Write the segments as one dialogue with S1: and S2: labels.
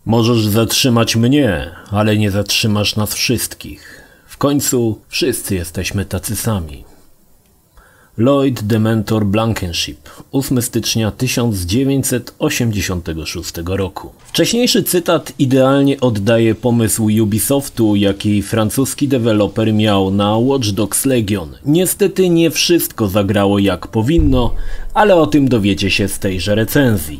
S1: Możesz zatrzymać mnie, ale nie zatrzymasz nas wszystkich. W końcu wszyscy jesteśmy tacy sami. Lloyd Dementor Blankenship, 8 stycznia 1986 roku. Wcześniejszy cytat idealnie oddaje pomysł Ubisoftu, jaki francuski deweloper miał na Watch Dogs Legion. Niestety nie wszystko zagrało jak powinno, ale o tym dowiecie się z tejże recenzji.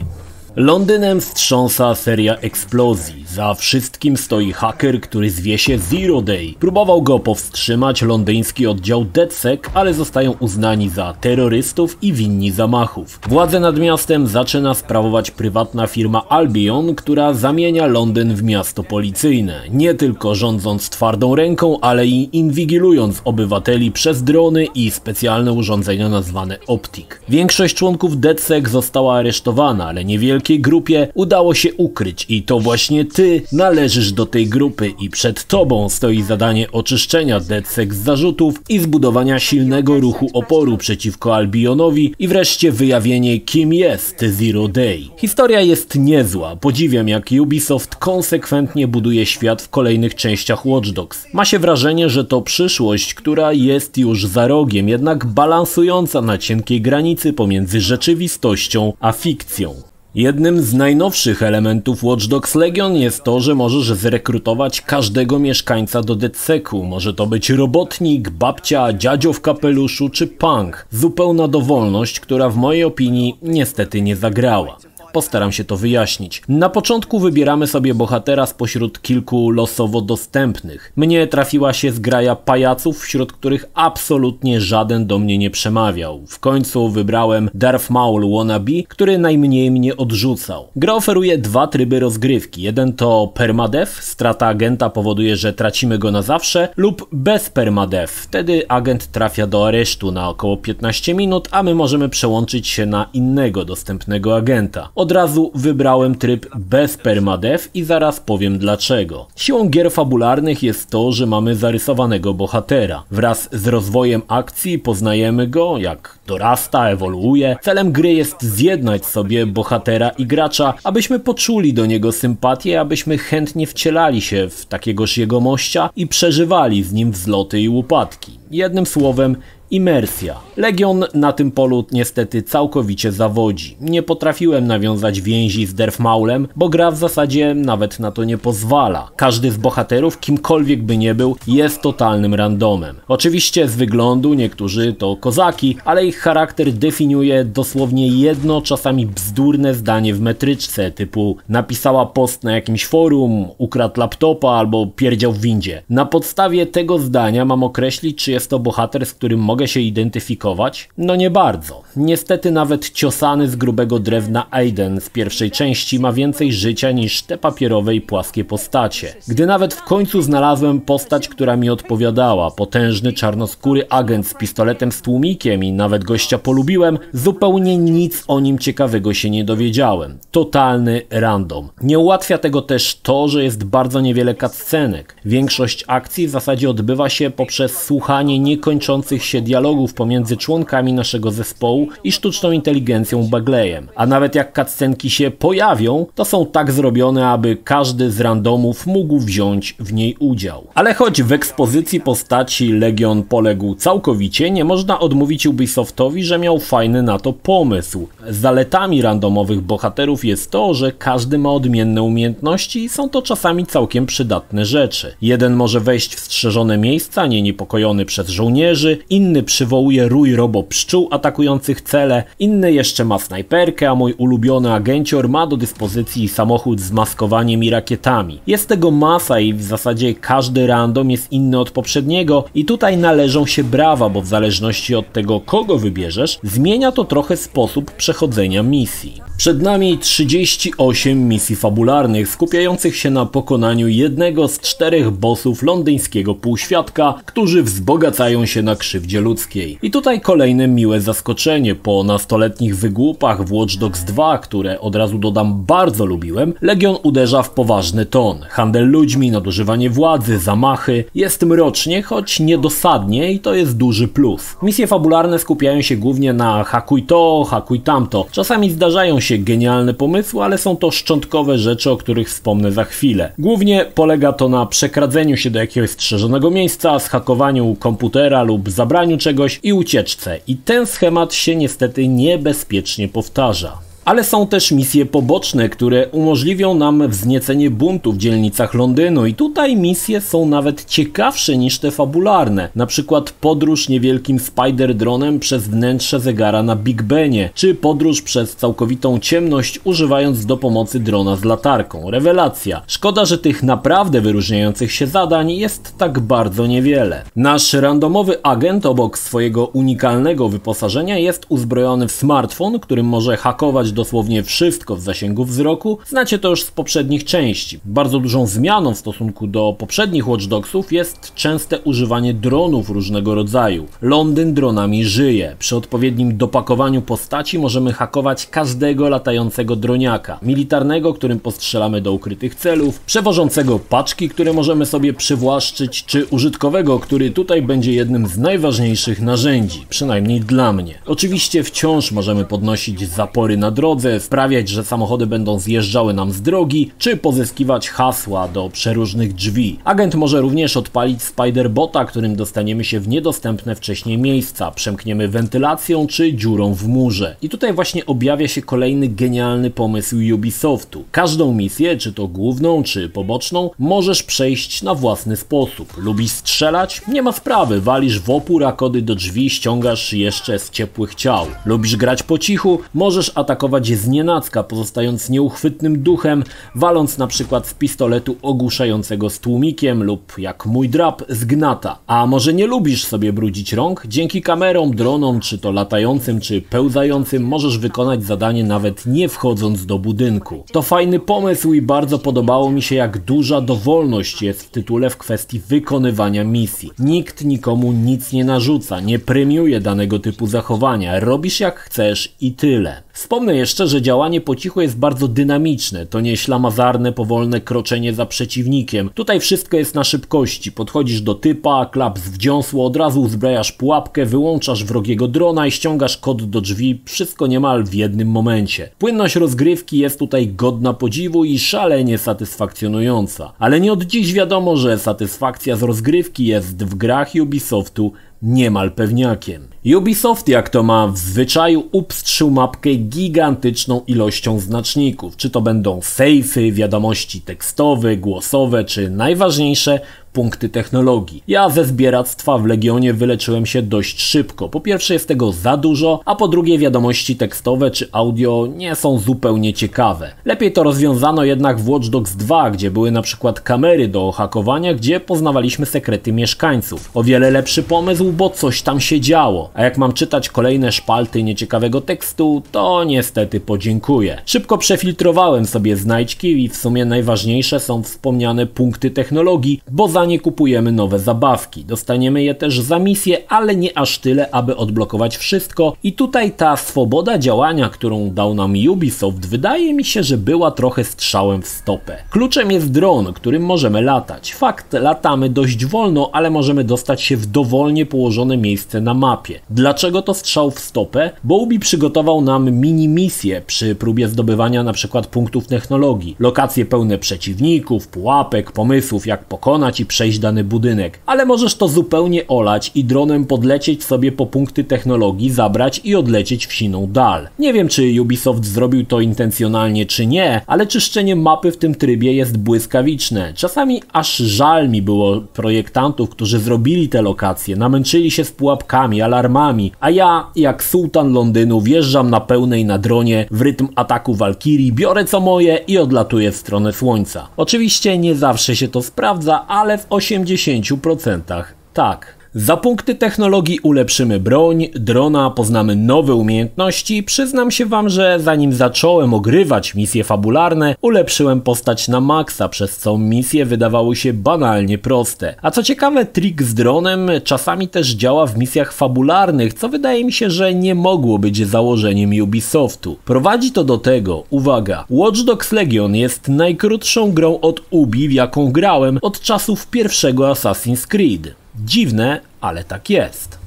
S1: Londynem wstrząsa seria eksplozji. Za wszystkim stoi haker, który zwie się Zero Day. Próbował go powstrzymać londyński oddział DedSec, ale zostają uznani za terrorystów i winni zamachów. Władzę nad miastem zaczyna sprawować prywatna firma Albion, która zamienia Londyn w miasto policyjne. Nie tylko rządząc twardą ręką, ale i inwigilując obywateli przez drony i specjalne urządzenia nazwane Optic. Większość członków DedSec została aresztowana, ale niewielkie grupie udało się ukryć i to właśnie ty należysz do tej grupy i przed tobą stoi zadanie oczyszczenia DedSec z zarzutów i zbudowania silnego ruchu oporu przeciwko Albionowi i wreszcie wyjawienie, kim jest Zero Day. Historia jest niezła, podziwiam jak Ubisoft konsekwentnie buduje świat w kolejnych częściach Watch Dogs. Ma się wrażenie, że to przyszłość, która jest już za rogiem, jednak balansująca na cienkiej granicy pomiędzy rzeczywistością a fikcją. Jednym z najnowszych elementów Watch Dogs Legion jest to, że możesz zrekrutować każdego mieszkańca do DedSecu. Może to być robotnik, babcia, dziadzio w kapeluszu czy punk. Zupełna dowolność, która w mojej opinii niestety nie zagrała. Postaram się to wyjaśnić. Na początku wybieramy sobie bohatera spośród kilku losowo dostępnych. Mnie trafiła się zgraja pajaców, wśród których absolutnie żaden do mnie nie przemawiał. W końcu wybrałem Darth Maul wannabe, który najmniej mnie odrzucał. Gra oferuje dwa tryby rozgrywki. Jeden to permadeath, strata agenta powoduje, że tracimy go na zawsze, lub bez permadeath. Wtedy agent trafia do aresztu na około 15 minut, a my możemy przełączyć się na innego dostępnego agenta. Od razu wybrałem tryb bez permadeath i zaraz powiem dlaczego. Siłą gier fabularnych jest to, że mamy zarysowanego bohatera. Wraz z rozwojem akcji poznajemy go, jak dorasta, ewoluuje. Celem gry jest zjednać sobie bohatera i gracza, abyśmy poczuli do niego sympatię, abyśmy chętnie wcielali się w takiegoż jegomościa i przeżywali z nim wzloty i upadki. Jednym słowem, imersja. Legion na tym polu niestety całkowicie zawodzi. Nie potrafiłem nawiązać więzi z Darth Maulem, bo gra w zasadzie nawet na to nie pozwala. Każdy z bohaterów, kimkolwiek by nie był, jest totalnym randomem. Oczywiście z wyglądu niektórzy to kozaki, ale ich charakter definiuje dosłownie jedno, czasami bzdurne zdanie w metryczce, typu napisała post na jakimś forum, ukradł laptopa albo pierdział w windzie. Na podstawie tego zdania mam określić, czy jest to bohater, z którym mogę się identyfikować? No nie bardzo. Niestety nawet ciosany z grubego drewna Aiden z pierwszej części ma więcej życia niż te papierowe i płaskie postacie. Gdy nawet w końcu znalazłem postać, która mi odpowiadała, potężny czarnoskóry agent z pistoletem z tłumikiem i nawet gościa polubiłem, zupełnie nic o nim ciekawego się nie dowiedziałem. Totalny random. Nie ułatwia tego też to, że jest bardzo niewiele cutscenek. Większość akcji w zasadzie odbywa się poprzez słuchanie niekończących się dialogów pomiędzy członkami naszego zespołu i sztuczną inteligencją Bagleyem. A nawet jak cutscenki się pojawią, to są tak zrobione, aby każdy z randomów mógł wziąć w niej udział. Ale choć w ekspozycji postaci Legion poległ całkowicie, nie można odmówić Ubisoftowi, że miał fajny na to pomysł. Zaletami randomowych bohaterów jest to, że każdy ma odmienne umiejętności i są to czasami całkiem przydatne rzeczy. Jeden może wejść w strzeżone miejsca, niepokojony przez żołnierzy, inny przywołuje rój robopszczół atakujących cele, inny jeszcze ma snajperkę, a mój ulubiony agencior ma do dyspozycji samochód z maskowaniem i rakietami. Jest tego masa i w zasadzie każdy random jest inny od poprzedniego i tutaj należą się brawa, bo w zależności od tego, kogo wybierzesz, zmienia to trochę sposób przechodzenia misji. Przed nami 38 misji fabularnych skupiających się na pokonaniu jednego z 4 bossów londyńskiego półświadka, którzy wzbogacają się na krzywdzie ludzkiej. I tutaj kolejne miłe zaskoczenie. Po nastoletnich wygłupach w Watch Dogs 2, które od razu dodam bardzo lubiłem, Legion uderza w poważny ton. Handel ludźmi, nadużywanie władzy, zamachy. Jest mrocznie, choć niedosadnie i to jest duży plus. Misje fabularne skupiają się głównie na hakuj to, hakuj tamto. Czasami zdarzają się się genialne pomysły, ale są to szczątkowe rzeczy, o których wspomnę za chwilę. Głównie polega to na przekradzeniu się do jakiegoś strzeżonego miejsca, zhakowaniu komputera lub zabraniu czegoś i ucieczce. I ten schemat się niestety niebezpiecznie powtarza. Ale są też misje poboczne, które umożliwią nam wzniecenie buntu w dzielnicach Londynu i tutaj misje są nawet ciekawsze niż te fabularne. Na przykład podróż niewielkim Spider-Dronem przez wnętrze zegara na Big Benie, czy podróż przez całkowitą ciemność używając do pomocy drona z latarką. Rewelacja. Szkoda, że tych naprawdę wyróżniających się zadań jest tak bardzo niewiele. Nasz randomowy agent obok swojego unikalnego wyposażenia jest uzbrojony w smartfon, którym może hakować dosłownie wszystko w zasięgu wzroku. Znacie to już z poprzednich części. Bardzo dużą zmianą w stosunku do poprzednich Watch Dogsów jest częste używanie dronów różnego rodzaju. Londyn dronami żyje. Przy odpowiednim dopakowaniu postaci możemy hakować każdego latającego droniaka. Militarnego, którym postrzelamy do ukrytych celów, przewożącego paczki, które możemy sobie przywłaszczyć, czy użytkowego, który tutaj będzie jednym z najważniejszych narzędzi, przynajmniej dla mnie. Oczywiście wciąż możemy podnosić zapory na drodze, sprawiać, że samochody będą zjeżdżały nam z drogi, czy pozyskiwać hasła do przeróżnych drzwi. Agent może również odpalić Spider-Bota, którym dostaniemy się w niedostępne wcześniej miejsca, przemkniemy wentylacją czy dziurą w murze. I tutaj właśnie objawia się kolejny genialny pomysł Ubisoftu. Każdą misję, czy to główną, czy poboczną, możesz przejść na własny sposób. Lubisz strzelać? Nie ma sprawy, walisz w opór, a kody do drzwi ściągasz jeszcze z ciepłych ciał. Lubisz grać po cichu? Możesz atakować znienacka, pozostając nieuchwytnym duchem, waląc na przykład z pistoletu ogłuszającego z tłumikiem lub jak mój drap z gnata. A może nie lubisz sobie brudzić rąk? Dzięki kamerom, dronom, czy to latającym, czy pełzającym możesz wykonać zadanie nawet nie wchodząc do budynku. To fajny pomysł i bardzo podobało mi się, jak duża dowolność jest w tytule w kwestii wykonywania misji. Nikt nikomu nic nie narzuca, nie premiuje danego typu zachowania, robisz jak chcesz i tyle. Wspomnę jeszcze, że działanie po cichu jest bardzo dynamiczne, to nie ślamazarne, powolne kroczenie za przeciwnikiem. Tutaj wszystko jest na szybkości, podchodzisz do typa, klaps w dziąsło, od razu uzbrajasz pułapkę, wyłączasz wrogiego drona i ściągasz kod do drzwi, wszystko niemal w jednym momencie. Płynność rozgrywki jest tutaj godna podziwu i szalenie satysfakcjonująca. Ale nie od dziś wiadomo, że satysfakcja z rozgrywki jest w grach Ubisoftu niemal pewniakiem. Ubisoft, jak to ma w zwyczaju, upstrzył mapkę gigantyczną ilością znaczników. Czy to będą sejfy, wiadomości tekstowe, głosowe, czy najważniejsze punkty technologii. Ja ze zbieractwa w Legionie wyleczyłem się dość szybko. Po pierwsze jest tego za dużo, a po drugie wiadomości tekstowe czy audio nie są zupełnie ciekawe. Lepiej to rozwiązano jednak w Watch Dogs 2, gdzie były na przykład kamery do hakowania, gdzie poznawaliśmy sekrety mieszkańców. O wiele lepszy pomysł, bo coś tam się działo. A jak mam czytać kolejne szpalty nieciekawego tekstu, to niestety podziękuję. Szybko przefiltrowałem sobie znajdźki i w sumie najważniejsze są wspomniane punkty technologii, bo za nie kupujemy nowe zabawki. Dostaniemy je też za misję, ale nie aż tyle, aby odblokować wszystko. I tutaj ta swoboda działania, którą dał nam Ubisoft, wydaje mi się, że była trochę strzałem w stopę. Kluczem jest dron, którym możemy latać. Fakt, latamy dość wolno, ale możemy dostać się w dowolnie położone miejsce na mapie. Dlaczego to strzał w stopę? Bo Ubi przygotował nam mini misję przy próbie zdobywania na przykład punktów technologii. Lokacje pełne przeciwników, pułapek, pomysłów jak pokonać i przejść dany budynek. Ale możesz to zupełnie olać i dronem podlecieć sobie po punkty technologii, zabrać i odlecieć w siną dal. Nie wiem, czy Ubisoft zrobił to intencjonalnie czy nie, ale czyszczenie mapy w tym trybie jest błyskawiczne. Czasami aż żal mi było projektantów, którzy zrobili te lokacje, namęczyli się z pułapkami, alarmami, a ja, jak sułtan Londynu, wjeżdżam na pełnej na dronie w rytm ataku Walkirii, biorę co moje i odlatuję w stronę słońca. Oczywiście nie zawsze się to sprawdza, ale w 80% tak. Za punkty technologii ulepszymy broń, drona, poznamy nowe umiejętności. Przyznam się wam, że zanim zacząłem ogrywać misje fabularne, ulepszyłem postać na maksa, przez co misje wydawały się banalnie proste. A co ciekawe, trik z dronem czasami też działa w misjach fabularnych, co wydaje mi się, że nie mogło być założeniem Ubisoftu. Prowadzi to do tego, uwaga, Watch Dogs Legion jest najkrótszą grą od Ubi, w jaką grałem od czasów pierwszego Assassin's Creed. Dziwne, ale tak jest.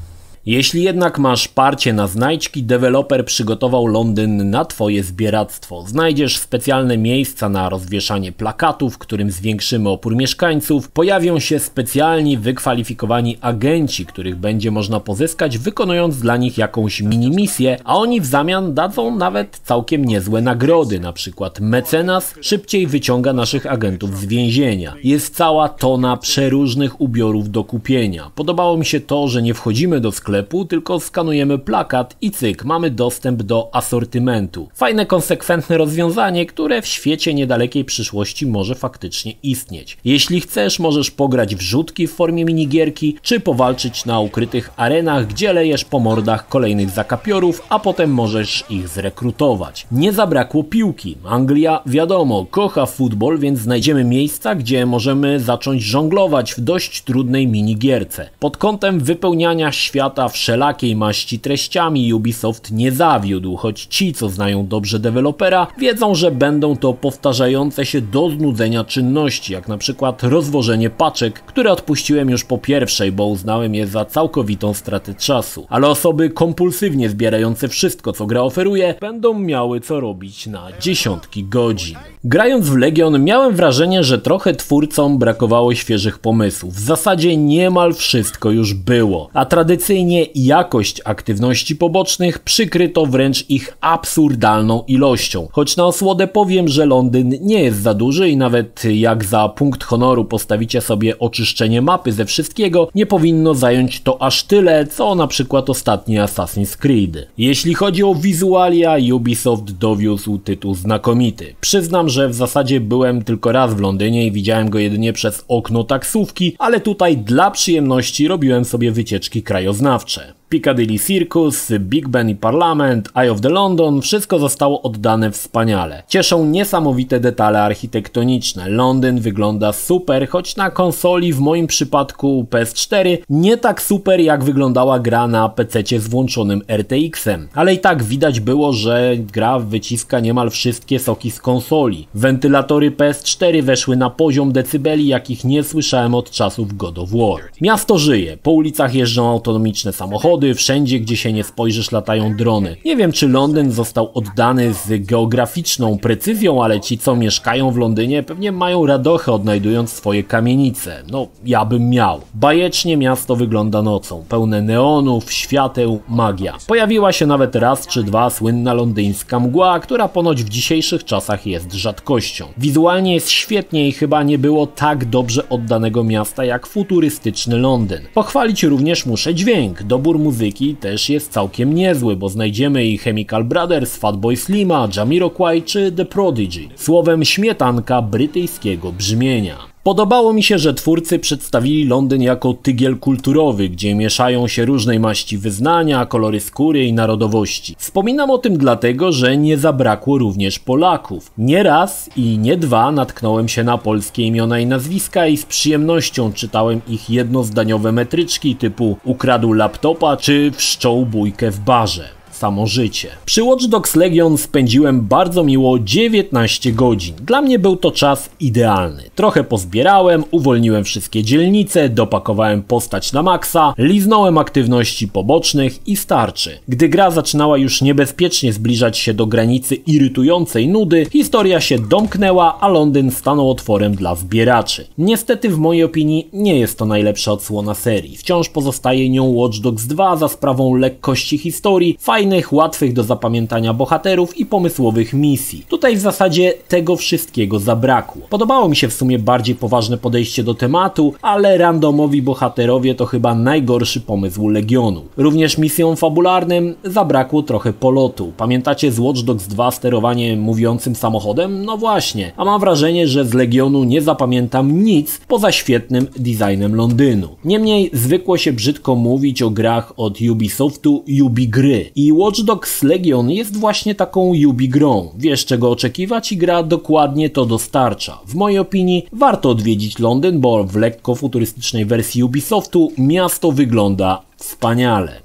S1: Jeśli jednak masz parcie na znajdźki, deweloper przygotował Londyn na twoje zbieractwo. Znajdziesz specjalne miejsca na rozwieszanie plakatów, którym zwiększymy opór mieszkańców. Pojawią się specjalni, wykwalifikowani agenci, których będzie można pozyskać, wykonując dla nich jakąś mini-misję, a oni w zamian dadzą nawet całkiem niezłe nagrody. Na przykład mecenas szybciej wyciąga naszych agentów z więzienia. Jest cała tona przeróżnych ubiorów do kupienia. Podobało mi się to, że nie wchodzimy do sklepu, tylko skanujemy plakat i cyk, mamy dostęp do asortymentu. Fajne, konsekwentne rozwiązanie, które w świecie niedalekiej przyszłości może faktycznie istnieć. Jeśli chcesz, możesz pograć w rzutki w formie minigierki, czy powalczyć na ukrytych arenach, gdzie lejesz po mordach kolejnych zakapiorów, a potem możesz ich zrekrutować. Nie zabrakło piłki. Anglia, wiadomo, kocha futbol, więc znajdziemy miejsca, gdzie możemy zacząć żonglować w dość trudnej minigierce. Pod kątem wypełniania świata wszelakiej maści treściami Ubisoft nie zawiódł, choć ci, co znają dobrze dewelopera, wiedzą, że będą to powtarzające się do znudzenia czynności, jak na przykład rozwożenie paczek, które odpuściłem już po pierwszej, bo uznałem je za całkowitą stratę czasu. Ale osoby kompulsywnie zbierające wszystko, co gra oferuje, będą miały co robić na dziesiątki godzin. Grając w Legion miałem wrażenie, że trochę twórcom brakowało świeżych pomysłów. W zasadzie niemal wszystko już było, a tradycyjnie jakość aktywności pobocznych przykryto wręcz ich absurdalną ilością. Choć na osłodę powiem, że Londyn nie jest za duży i nawet jak za punkt honoru postawicie sobie oczyszczenie mapy ze wszystkiego, nie powinno zająć to aż tyle, co na przykład ostatni Assassin's Creed. Jeśli chodzi o wizualia, Ubisoft dowiózł tytuł znakomity. Przyznam, że w zasadzie byłem tylko raz w Londynie i widziałem go jedynie przez okno taksówki, ale tutaj dla przyjemności robiłem sobie wycieczki krajoznawcze. Piccadilly Circus, Big Ben i Parlament, Eye of the London, wszystko zostało oddane wspaniale. Cieszą niesamowite detale architektoniczne. Londyn wygląda super, choć na konsoli, w moim przypadku PS4, nie tak super jak wyglądała gra na PC z włączonym RTX-em. Ale i tak widać było, że gra wyciska niemal wszystkie soki z konsoli. Wentylatory PS4 weszły na poziom decybeli, jakich nie słyszałem od czasów God of War. Miasto żyje, po ulicach jeżdżą autonomiczne samochody, wszędzie gdzie się nie spojrzysz latają drony. Nie wiem, czy Londyn został oddany z geograficzną precyzją, ale ci, co mieszkają w Londynie, pewnie mają radochę odnajdując swoje kamienice. No, ja bym miał. Bajecznie miasto wygląda nocą, pełne neonów, świateł, magia. Pojawiła się nawet raz czy dwa słynna londyńska mgła, która ponoć w dzisiejszych czasach jest rzadkością. Wizualnie jest świetnie i chyba nie było tak dobrze oddanego miasta jak futurystyczny Londyn. Pochwalić również muszę dźwięk. Dobór muzyki też jest całkiem niezły, bo znajdziemy i Chemical Brothers, Fatboy Slima, Jamiroquai czy The Prodigy. Słowem śmietanka brytyjskiego brzmienia. Podobało mi się, że twórcy przedstawili Londyn jako tygiel kulturowy, gdzie mieszają się różnej maści wyznania, kolory skóry i narodowości. Wspominam o tym dlatego, że nie zabrakło również Polaków. Nie raz i nie dwa natknąłem się na polskie imiona i nazwiska i z przyjemnością czytałem ich jednozdaniowe metryczki typu ukradł laptopa czy wszczął bójkę w barze. Samo życie. Przy Watch Dogs Legion spędziłem bardzo miło 19 godzin. Dla mnie był to czas idealny. Trochę pozbierałem, uwolniłem wszystkie dzielnice, dopakowałem postać na maksa, liznąłem aktywności pobocznych i starczy. Gdy gra zaczynała już niebezpiecznie zbliżać się do granicy irytującej nudy, historia się domknęła, a Londyn stanął otworem dla zbieraczy. Niestety w mojej opinii nie jest to najlepsza odsłona serii. Wciąż pozostaje nią Watch Dogs 2 za sprawą lekkości historii, fajnych, łatwych do zapamiętania bohaterów i pomysłowych misji. Tutaj w zasadzie tego wszystkiego zabrakło. Podobało mi się w sumie bardziej poważne podejście do tematu, ale randomowi bohaterowie to chyba najgorszy pomysł Legionu. Również misjom fabularnym zabrakło trochę polotu. Pamiętacie z Watch Dogs 2 sterowanie mówiącym samochodem? No właśnie. A mam wrażenie, że z Legionu nie zapamiętam nic poza świetnym designem Londynu. Niemniej zwykło się brzydko mówić o grach od Ubisoftu Ubigry. I Watch Dogs Legion jest właśnie taką Ubi grą. Wiesz czego oczekiwać i gra dokładnie to dostarcza. W mojej opinii warto odwiedzić Londyn, bo w lekko futurystycznej wersji Ubisoftu miasto wygląda wspaniale.